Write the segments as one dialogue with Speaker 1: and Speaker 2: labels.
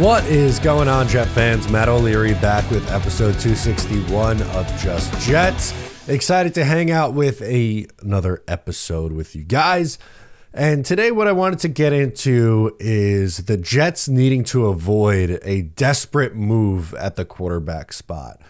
Speaker 1: What is going on, Jet fans? Matt O'Leary back with episode 261 of Just Jets. Excited to hang out with another episode with you guys. And today what I wanted to get into is the Jets needing to avoid a desperate move at the quarterback spot,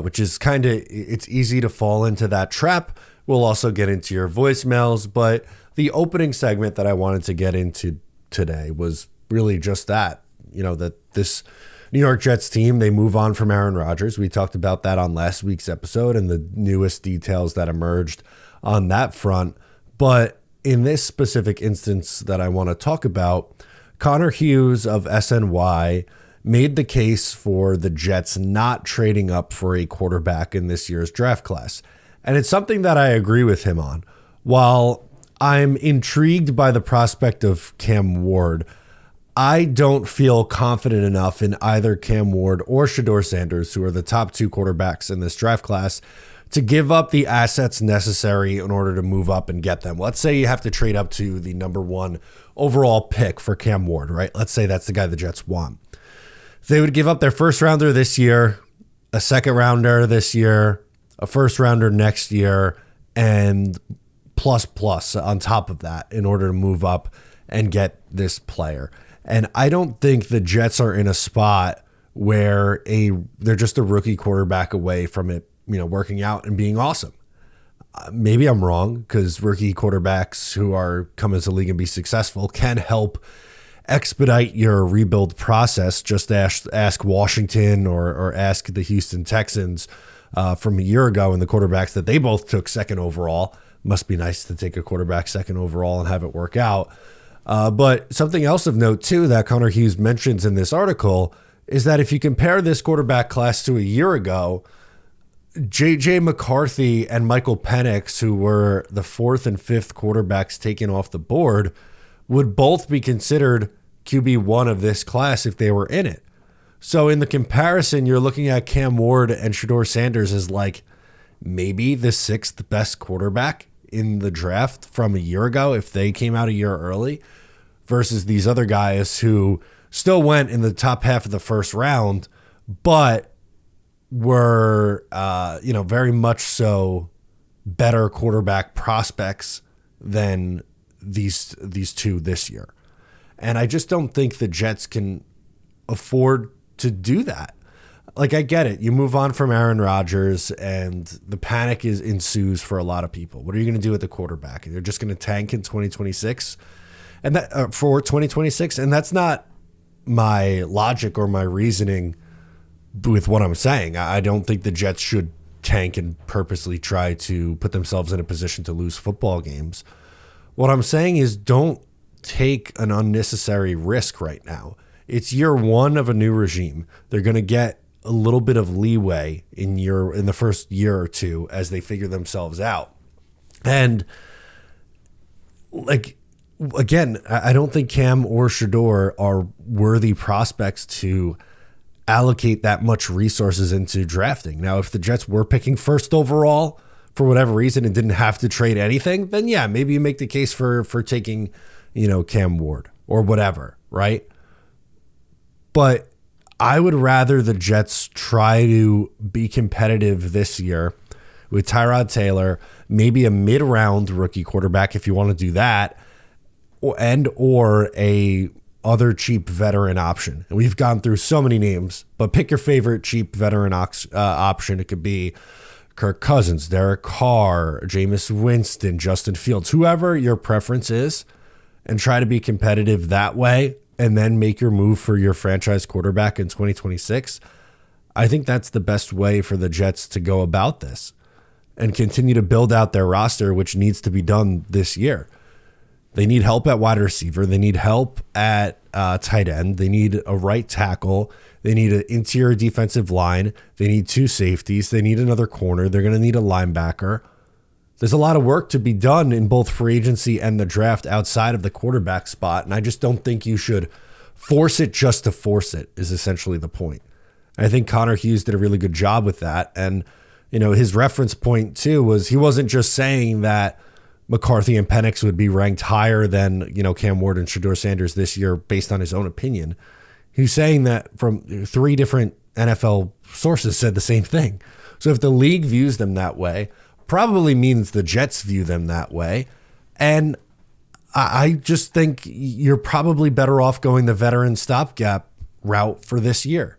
Speaker 1: which is it's easy to fall into that trap. We'll also get into your voicemails, but the opening segment that I wanted to get into today was really just that. You know, that this New York Jets team, they move on from Aaron Rodgers. We talked about that on last week's episode and the newest details that emerged on that front. But in this specific instance that I want to talk about, Connor Hughes of SNY made the case for the Jets not trading up for a quarterback in this year's draft class. And it's something that I agree with him on. While I'm intrigued by the prospect of Cam Ward, I don't feel confident enough in either Cam Ward or Shador Sanders, who are the top two quarterbacks in this draft class, to give up the assets necessary in order to move up and get them. Let's say you have to trade up to the number one overall pick for Cam Ward, right? Let's say that's the guy the Jets want. They would give up their first rounder this year, a second rounder this year, a first rounder next year, and plus on top of that in order to move up and get this player. And I don't think the Jets are in a spot where they're just a rookie quarterback away from it, working out and being awesome. Maybe I'm wrong, because rookie quarterbacks who are come into the league and be successful can help expedite your rebuild process. Just ask Washington or ask the Houston Texans from a year ago, and the quarterbacks that they both took second overall. Must be nice to take a quarterback second overall and have it work out. But something else of note, too, that Connor Hughes mentions in this article is that if you compare this quarterback class to a year ago, J.J. McCarthy and Michael Penix, who were the fourth and fifth quarterbacks taken off the board, would both be considered QB1 of this class if they were in it. So in the comparison, you're looking at Cam Ward and Shador Sanders as like maybe the sixth best quarterback in the draft from a year ago if they came out a year early, versus these other guys who still went in the top half of the first round, but were, very much so better quarterback prospects than these two this year. And I just don't think the Jets can afford to do that. Like, I get it. You move on from Aaron Rodgers and the panic ensues for a lot of people. What are you going to do with the quarterback? They're just going to tank in 2026 and that for 2026. And that's not my logic or my reasoning with what I'm saying. I don't think the Jets should tank and purposely try to put themselves in a position to lose football games. What I'm saying is don't take an unnecessary risk right now. It's year one of a new regime. They're going to get a little bit of leeway in the first year or two as they figure themselves out. And again, I don't think Cam or Shador are worthy prospects to allocate that much resources into drafting. Now, if the Jets were picking first overall for whatever reason and didn't have to trade anything, then yeah, maybe you make the case for taking, Cam Ward or whatever, right? But I would rather the Jets try to be competitive this year with Tyrod Taylor, maybe a mid-round rookie quarterback if you want to do that, or a other cheap veteran option. And we've gone through so many names, but pick your favorite cheap veteran option. It could be Kirk Cousins, Derek Carr, Jameis Winston, Justin Fields, whoever your preference is, and try to be competitive that way, and then make your move for your franchise quarterback in 2026. I think that's the best way for the Jets to go about this and continue to build out their roster, which needs to be done this year. They need help at wide receiver. They need help at tight end. They need a right tackle. They need an interior defensive line. They need two safeties. They need another corner. They're going to need a linebacker. There's a lot of work to be done in both free agency and the draft outside of the quarterback spot, and I just don't think you should force it just to force it is essentially the point. I think Connor Hughes did a really good job with that, and his reference point too was he wasn't just saying that McCarthy and Penix would be ranked higher than Cam Ward and Shador Sanders this year based on his own opinion. He's saying that from 3 different NFL sources said the same thing. So if the league views them that way, probably means the Jets view them that way. And I just think you're probably better off going the veteran stopgap route for this year.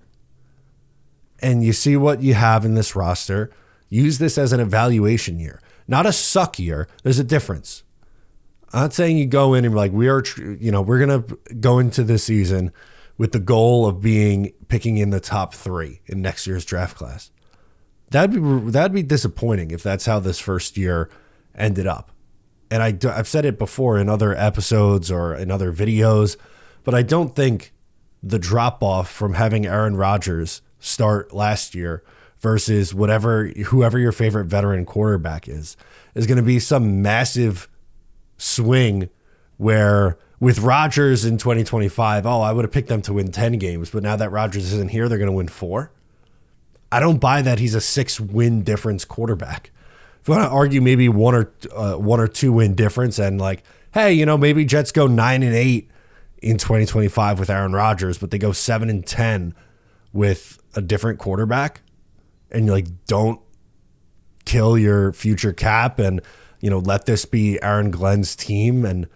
Speaker 1: And you see what you have in this roster. Use this as an evaluation year, not a suck year. There's a difference. I'm not saying you go in and like, we're going to go into this season with the goal of picking in the top 3 in next year's draft class. That'd be disappointing if that's how this first year ended up. And I've said it before in other episodes or in other videos, but I don't think the drop off from having Aaron Rodgers start last year versus whoever your favorite veteran quarterback is going to be some massive swing where with Rodgers in 2025, I would have picked them to win 10 games, but now that Rodgers isn't here, they're going to win 4. I don't buy that he's a 6-win difference quarterback. If you want to argue maybe one or 2 win difference and like, hey, maybe Jets go 9-8 in 2025 with Aaron Rodgers, but they go 7-10 with a different quarterback, and you don't kill your future cap and let this be Aaron Glenn's team and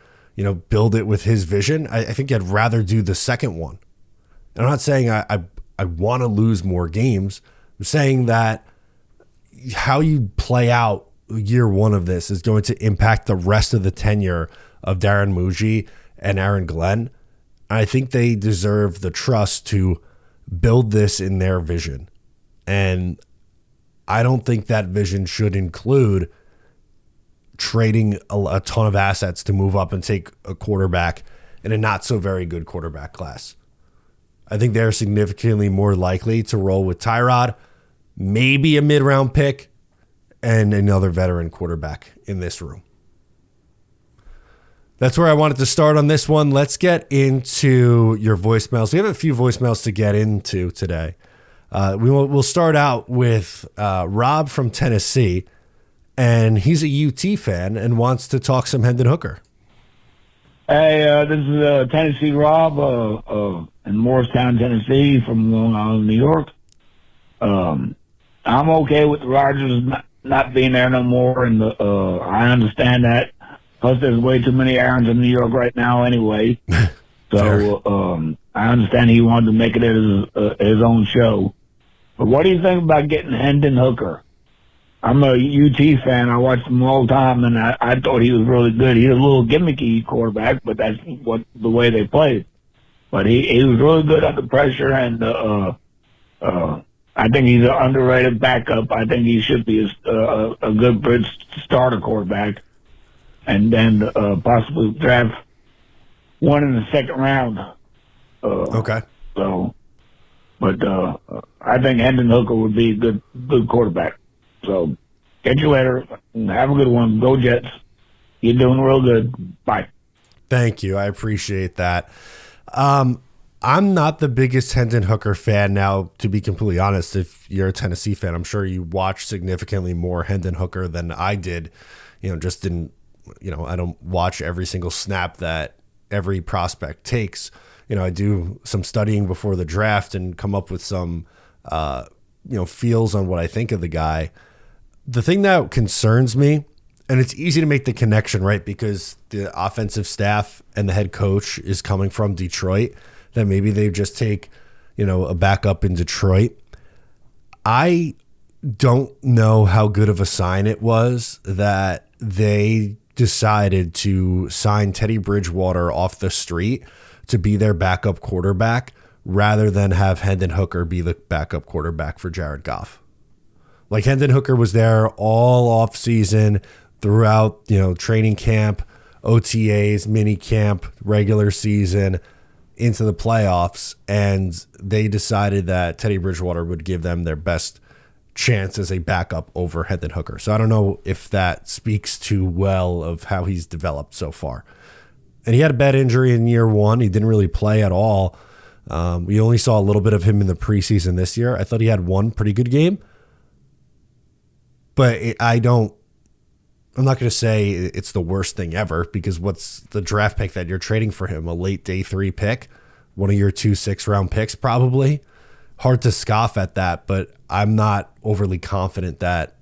Speaker 1: build it with his vision. I think I'd rather do the second one. And I'm not saying I want to lose more games. I'm saying that how you play out year 1 of this is going to impact the rest of the tenure of Darren Muji and Aaron Glenn. I think they deserve the trust to build this in their vision. And I don't think that vision should include trading a ton of assets to move up and take a quarterback in a not so very good quarterback class. I think they're significantly more likely to roll with Tyrod, maybe a mid-round pick, and another veteran quarterback in this room. That's where I wanted to start on this one. Let's get into your voicemails. We have a few voicemails to get into today. We'll start out with Rob from Tennessee, and he's a UT fan and wants to talk some Hendon Hooker.
Speaker 2: Hey, this is Tennessee Rob in Morristown, Tennessee, from Long Island, New York. I'm okay with the Rodgers not being there no more, and I understand that. Plus, there's way too many Aarons in New York right now anyway. So I understand he wanted to make it his own show. But what do you think about getting Hendon Hooker? I'm a UT fan. I watched him all the time, and I thought he was really good. He's a little gimmicky quarterback, but that's the way they played. But he was really good under pressure, and I think he's an underrated backup. I think he should be a good bridge starter quarterback, and then possibly draft one in the second round.
Speaker 1: Okay.
Speaker 2: So, but I think Hendon Hooker would be a good quarterback. So, catch you later. Have a good one. Go Jets. You're doing real good. Bye.
Speaker 1: Thank you. I appreciate that. I'm not the biggest Hendon Hooker fan now, to be completely honest. If you're a Tennessee fan, I'm sure you watch significantly more Hendon Hooker than I did. Just didn't, I don't watch every single snap that every prospect takes. I do some studying before the draft and come up with some, feels on what I think of the guy. The thing that concerns me, and it's easy to make the connection, right? Because the offensive staff and the head coach is coming from Detroit, that maybe they just take, a backup in Detroit. I don't know how good of a sign it was that they decided to sign Teddy Bridgewater off the street to be their backup quarterback rather than have Hendon Hooker be the backup quarterback for Jared Goff. Like Hendon Hooker was there all off season throughout, training camp, OTAs, mini camp, regular season, into the playoffs, and they decided that Teddy Bridgewater would give them their best chance as a backup over Hendon Hooker. So I don't know if that speaks too well of how he's developed so far. And he had a bad injury in year 1. He didn't really play at all. We only saw a little bit of him in the preseason this year. I thought he had one pretty good game. But I'm not going to say it's the worst thing ever, because what's the draft pick that you're trading for him? A late day 3 pick? one of your 2 6-round picks, probably. Hard to scoff at that, but I'm not overly confident that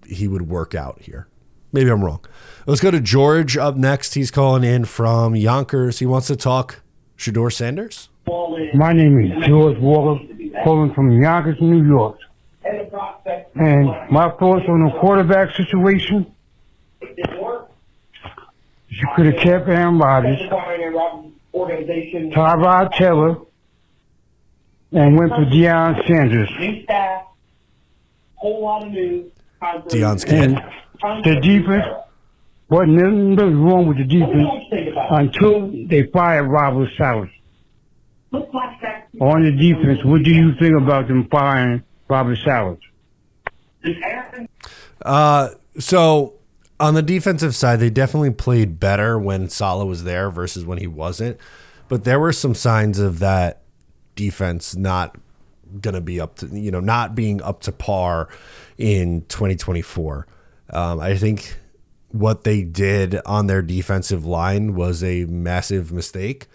Speaker 1: he would work out here. Maybe I'm wrong. Let's go to George up next. He's calling in from Yonkers. He wants to talk Shador Sanders.
Speaker 3: My name is George Walker, calling from Yonkers, New York. And my thoughts on the quarterback situation, you could have kept Aaron Rodgers, Tyrod Taylor, and went for Deion Sanders.
Speaker 1: Deion's kid.
Speaker 3: The defense, wasn't nothing wrong with the defense until they fired Robert Saleh. On the defense, what do you think about them firing Robert Saleh?
Speaker 1: So on the defensive side, they definitely played better when Saleh was there versus when he wasn't. But there were some signs of that defense not going to be up to, not being up to par in 2024. I think what they did on their defensive line was a massive mistake.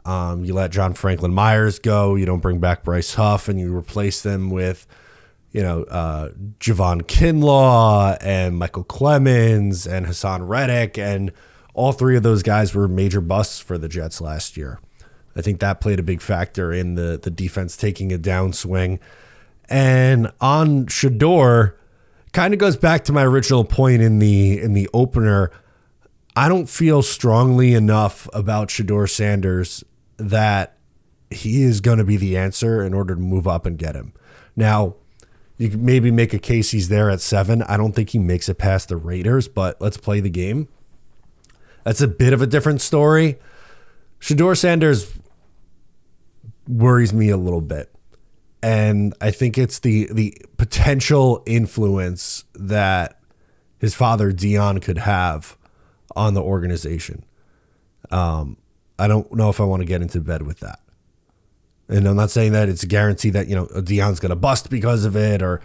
Speaker 1: You let John Franklin Myers go. You don't bring back Bryce Huff, and you replace them with, Javon Kinlaw and Michael Clemens and Hassan Reddick, and all 3 of those guys were major busts for the Jets last year. I think that played a big factor in the defense taking a downswing. And on Shador, kind of goes back to my original point in the opener. I don't feel strongly enough about Shador Sanders that he is going to be the answer in order to move up and get him. Now, you can maybe make a case he's there at 7. I don't think he makes it past the Raiders, but let's play the game. That's a bit of a different story. Shador Sanders worries me a little bit. And I think it's the potential influence that his father, Deion, could have on the organization. I don't know if I want to get into bed with that. And I'm not saying that it's a guarantee that, Deion's going to bust because of it, or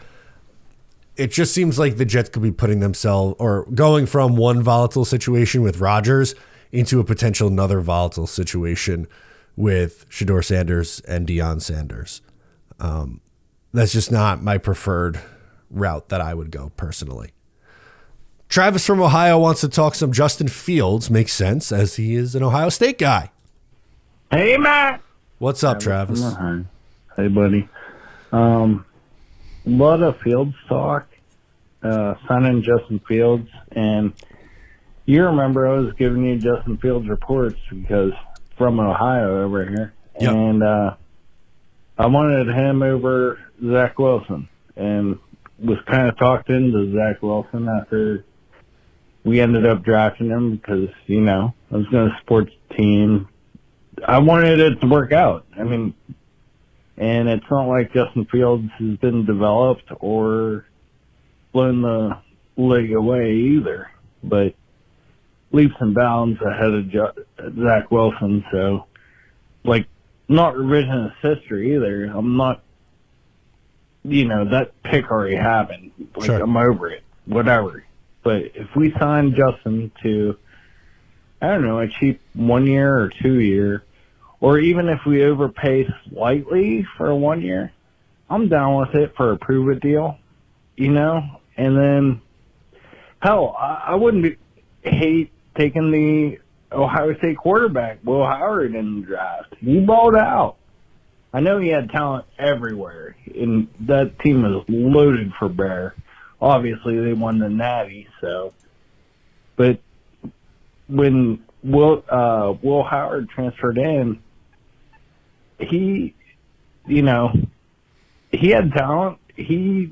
Speaker 1: it just seems like the Jets could be putting themselves or going from one volatile situation with Rodgers into a potential another volatile situation with Shador Sanders and Deion Sanders. That's just not my preferred route that I would go personally. Travis from Ohio wants to talk some Justin Fields. Makes sense, as he is an Ohio State guy.
Speaker 4: Hey, Matt.
Speaker 1: What's up, Travis?
Speaker 4: Hey, buddy. A lot of Fields talk, signing Justin Fields, and you remember I was giving you Justin Fields reports because from Ohio over here,
Speaker 1: yep.
Speaker 4: And I wanted him over Zach Wilson, and was kind of talked into Zach Wilson after we ended up drafting him because, I was going to support the team. I wanted it to work out. I mean, and it's not like Justin Fields has been developed or blown the league away either, but leaps and bounds ahead of Zach Wilson. So, not revisionist history either. I'm not, that pick already happened.
Speaker 1: Sure.
Speaker 4: I'm over it, whatever. But if we sign Justin to, I don't know, a cheap 1 year or 2 year, or even if we overpay slightly for 1 year, I'm down with it for a prove-it deal, And then, hell, I wouldn't hate taking the Ohio State quarterback, Will Howard, in the draft. He balled out. I know he had talent everywhere, and that team was loaded for bear. Obviously, they won the Natty, so. But when Will Howard transferred in, he had talent. He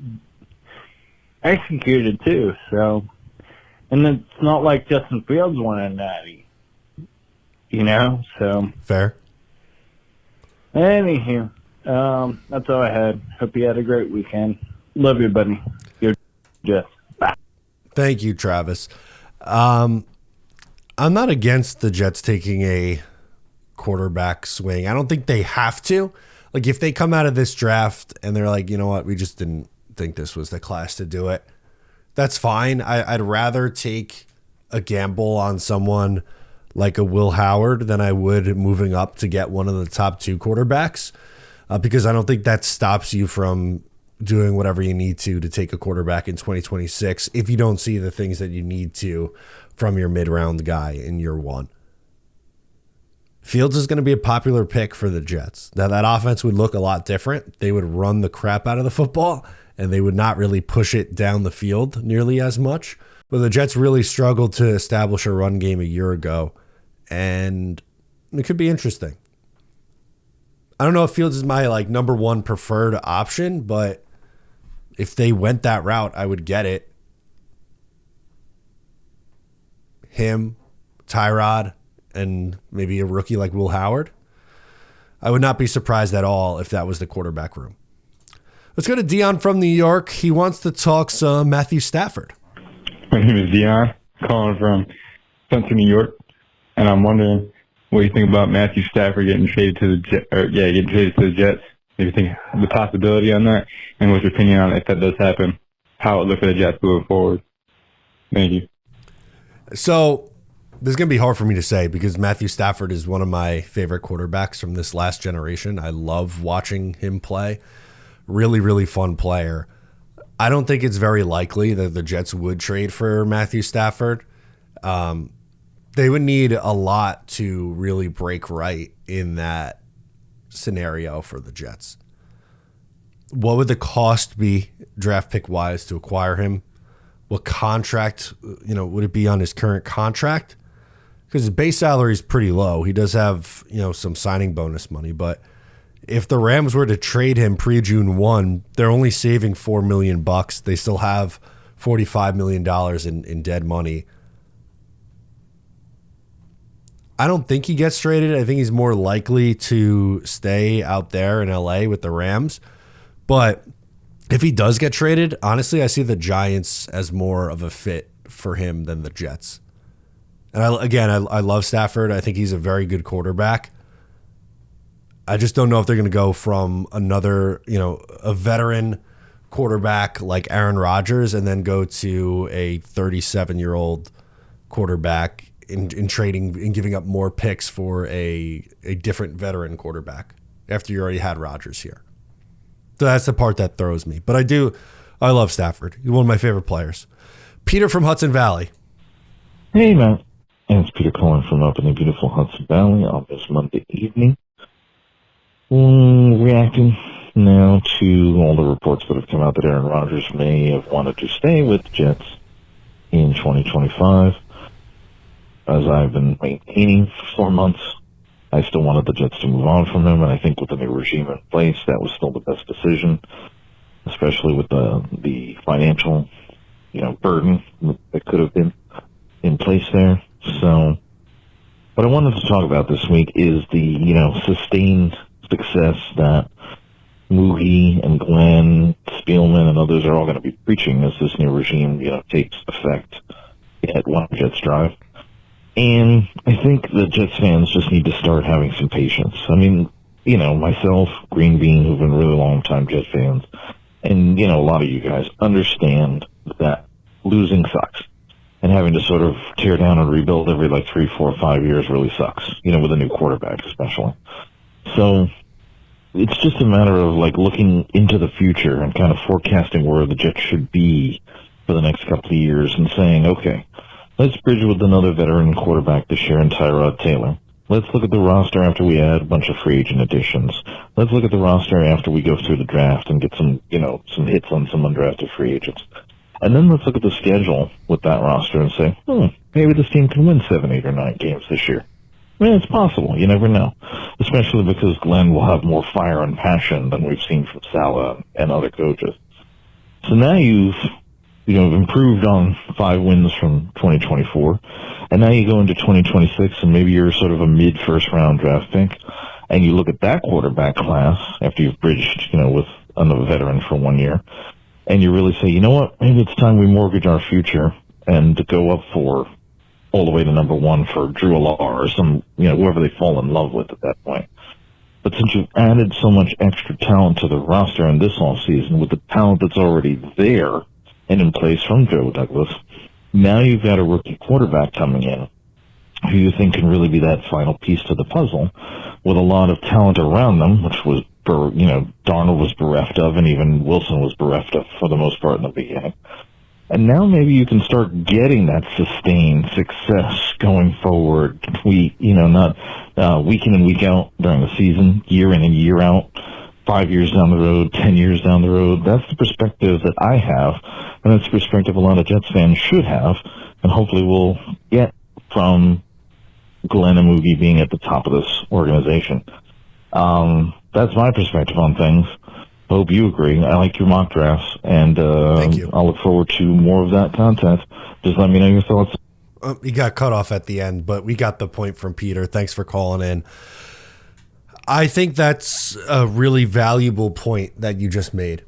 Speaker 4: executed too. So, and it's not like Justin Fields won a Natty. So
Speaker 1: fair.
Speaker 4: Anywho, that's all I had. Hope you had a great weekend. Love you, buddy. You're Jets. Bye.
Speaker 1: Thank you, Travis. I'm not against the Jets taking a quarterback swing. I don't think they have to. If they come out of this draft and they're like, you know what, we just didn't think this was the class to do it, that's fine. I'd rather take a gamble on someone like a Will Howard than I would moving up to get one of the top 2 quarterbacks, because I don't think that stops you from doing whatever you need to take a quarterback in 2026 if you don't see the things that you need to from your mid-round guy in year 1. Fields is going to be a popular pick for the Jets. Now, that offense would look a lot different. They would run the crap out of the football, and they would not really push it down the field nearly as much. But the Jets really struggled to establish a run game a year ago, and it could be interesting. I don't know if Fields is my like number 1 preferred option, but if they went that route, I would get it. Him, Tyrod, and maybe a rookie like Will Howard. I would not be surprised at all if that was the quarterback room. Let's go to Dion from New York. He wants to talk some Matthew Stafford.
Speaker 5: My name is Dion, calling from Central New York, and I'm wondering what you think about Matthew Stafford getting traded to the Jets. If you think the possibility on that, and what's your opinion on it if that does happen, how it look for the Jets moving forward. Thank you.
Speaker 1: So this is going to be hard for me to say because Matthew Stafford is one of my favorite quarterbacks from this last generation. I love watching him play. Really, really fun player. I don't think it's very likely that the Jets would trade for Matthew Stafford. They would need a lot to really break right in that scenario for the Jets. What would the cost be draft pick wise to acquire him? What contract, would it be on his current contract? Because his base salary is pretty low. He does have, some signing bonus money, but if the Rams were to trade him pre-June 1, they're only saving $4 million. They still have $45 million in dead money. I don't think he gets traded. I think he's more likely to stay out there in LA with the Rams. But if he does get traded, honestly, I see the Giants as more of a fit for him than the Jets. And I love Stafford. I think he's a very good quarterback. I just don't know if they're going to go from another, a veteran quarterback like Aaron Rodgers and then go to a 37-year-old quarterback in trading and giving up more picks for a different veteran quarterback after you already had Rodgers here. So that's the part that throws me. But I love Stafford. He's one of my favorite players. Peter from Hudson Valley.
Speaker 6: Hey, man. It's Peter calling from up in the beautiful Hudson Valley on this Monday evening. Reacting now to all the reports that have come out that Aaron Rodgers may have wanted to stay with the Jets in 2025. As I've been maintaining for 4 months, I still wanted the Jets to move on from him, and I think with the new regime in place, that was still the best decision, especially with the financial, burden that could have been in place there. So, what I wanted to talk about this week is the, sustained success that Moogie and Glenn, Spielman, and others are all going to be preaching as this new regime, takes effect at one Jets Drive. And I think the Jets fans just need to start having some patience. I mean, myself, Green Bean, who've been really long-time Jets fans, and, a lot of you guys understand that losing sucks. And having to sort of tear down and rebuild every 3, 4, 5 years really sucks, with a new quarterback especially. So it's just a matter of looking into the future and kind of forecasting where the Jets should be for the next couple of years and saying, okay, let's bridge with another veteran quarterback this year in Tyrod Taylor. Let's look at the roster after we add a bunch of free agent additions. Let's look at the roster after we go through the draft and get some, some hits on some undrafted free agents. And then let's look at the schedule with that roster and say, maybe this team can win 7, 8, or 9 games this year. I mean, it's possible. You never know. Especially because Glenn will have more fire and passion than we've seen from Salah and other coaches. So now you've improved on 5 wins from 2024, and now you go into 2026, and maybe you're sort of a mid-first round draft pick, and you look at that quarterback class after you've bridged, with another veteran for 1 year, and you really say, you know what, maybe it's time we mortgage our future and to go up for all the way to number 1 for Drew Allar or some, whoever they fall in love with at that point. But since you've added so much extra talent to the roster in this offseason with the talent that's already there and in place from Joe Douglas, now you've got a rookie quarterback coming in who you think can really be that final piece to the puzzle with a lot of talent around them, which was, Darnold was bereft of, and even Wilson was bereft of for the most part in the beginning. And now maybe you can start getting that sustained success going forward. Not week in and week out during the season, year in and year out, 5 years down the road, 10 years down the road. That's the perspective that I have, and that's the perspective a lot of Jets fans should have, and hopefully we'll get from Glenn and Moogie being at the top of this organization. That's my perspective on things. Hope you agree. I like your mock drafts, and
Speaker 1: Thank you.
Speaker 6: I'll look forward to more of that content. Just let me know your thoughts.
Speaker 1: You got cut off at the end, but we got the point from Peter. Thanks for calling in. I think that's a really valuable point that you just made,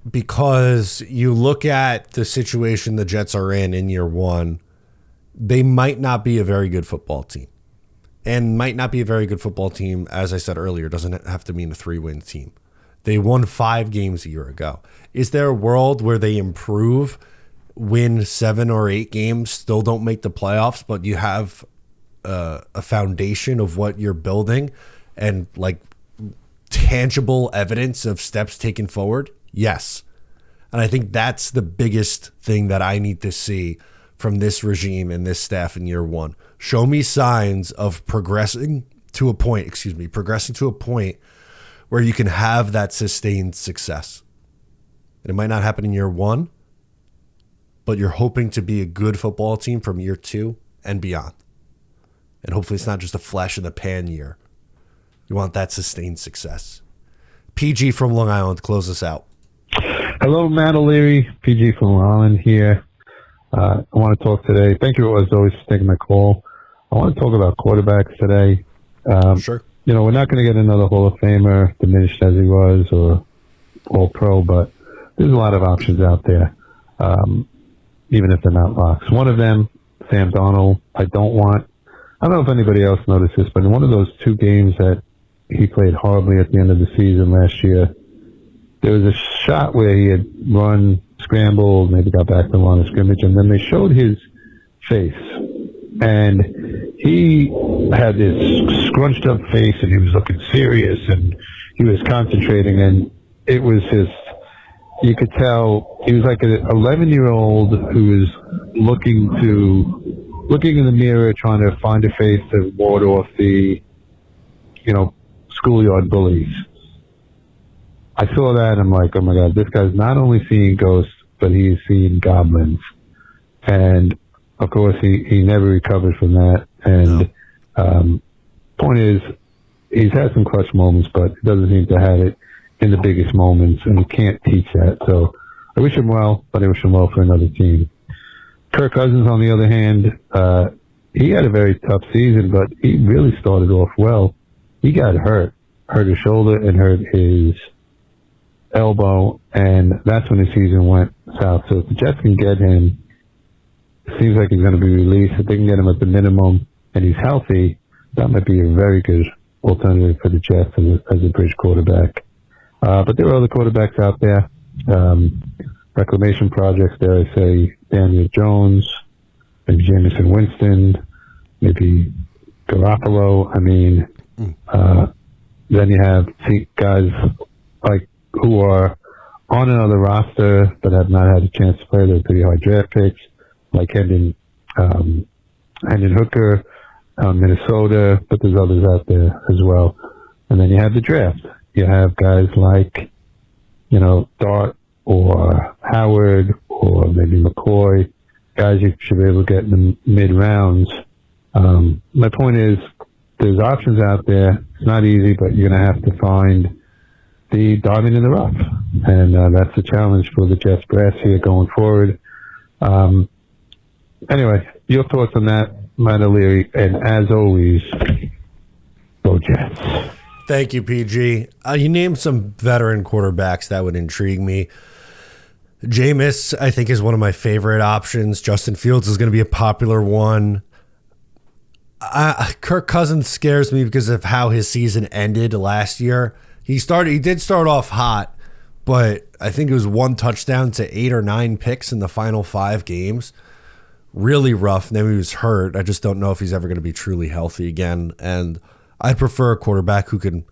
Speaker 1: because you look at the situation the Jets are in year one. They might not be a very good football team, and might not be a very good football team, as I said earlier, doesn't have to mean a 3-win team. They won 5 games a year ago. Is there a world where they improve, win 7 or 8 games, still don't make the playoffs, but you have a foundation of what you're building and like tangible evidence of steps taken forward? Yes. And I think that's the biggest thing that I need to see from this regime and this staff in year one. Show me signs of progressing to a point where you can have that sustained success. And it might not happen in year one, but you're hoping to be a good football team from year 2 and beyond. And hopefully it's not just a flash in the pan year. You want that sustained success. PG from Long Island, close us out.
Speaker 7: Hello, Matt O'Leary. PG from Long Island here. I want to talk today. Thank you, as always, for taking my call. I want to talk about quarterbacks today.
Speaker 1: Sure.
Speaker 7: We're not going to get another Hall of Famer, diminished as he was, or All-Pro, but there's a lot of options out there, even if they're not locks. One of them, Sam Darnold, I don't know if anybody else noticed this, but in one of those 2 games that he played horribly at the end of the season last year, there was a shot where he had run, scrambled, maybe got back to the line of scrimmage, and then they showed his face. And he had this scrunched up face, and he was looking serious, and he was concentrating, and it was you could tell he was like an 11-year-old who was looking in the mirror, trying to find a face to ward off the, schoolyard bullies. I saw that, and I'm like, oh my God, this guy's not only seeing ghosts, but he's seeing goblins. And of course, he never recovered from that. And point is, he's had some clutch moments, but he doesn't seem to have it in the biggest moments, and you can't teach that. So I wish him well, but I wish him well for another team. Kirk Cousins, on the other hand, he had a very tough season, but he really started off well. He got hurt his shoulder and hurt his elbow, and that's when the season went south. So if the Jets can get him, it seems like he's going to be released. If they can get him at the minimum and he's healthy, that might be a very good alternative for the Jets as a bridge quarterback. But there are other quarterbacks out there. Reclamation projects there, I say Daniel Jones, maybe Jameson Winston, maybe Garoppolo. I mean, then you have guys like who are on another roster but have not had a chance to play. They're pretty high draft picks, like Hendon Hooker, Minnesota, but there's others out there as well. And then you have the draft. You have guys like, Dart or Howard or maybe McCoy, guys you should be able to get in the mid-rounds. My point is, there's options out there. It's not easy, but you're going to have to find the diamond in the rough. And that's the challenge for the Jets brass here going forward. Anyway, your thoughts on that, Matt O'Leary, and as always, go Jets.
Speaker 1: Thank you, PG. You named some veteran quarterbacks that would intrigue me. Jameis, I think, is one of my favorite options. Justin Fields is going to be a popular one. Kirk Cousins scares me because of how his season ended last year. He did start off hot, but I think it was 1 touchdown to 8 or 9 picks in the final 5 games, really rough. Then he was hurt. I just don't know if he's ever going to be truly healthy again. And I'd prefer a quarterback who can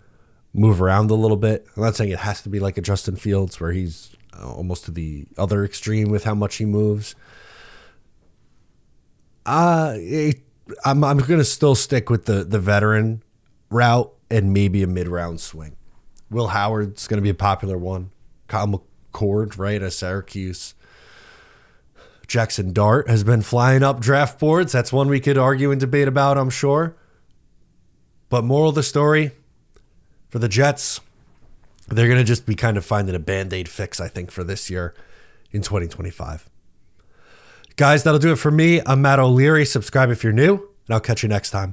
Speaker 1: move around a little bit. I'm not saying it has to be like a Justin Fields where he's almost to the other extreme with how much he moves. I'm going to still stick with the veteran route and maybe a mid-round swing. Will Howard's going to be a popular one. Kyle McCord, right, at Syracuse. Jackson Dart has been flying up draft boards. That's one we could argue and debate about, I'm sure. But moral of the story, for the Jets, they're going to just be kind of finding a Band-Aid fix, I think, for this year in 2025. Guys, that'll do it for me. I'm Matt O'Leary. Subscribe if you're new, and I'll catch you next time.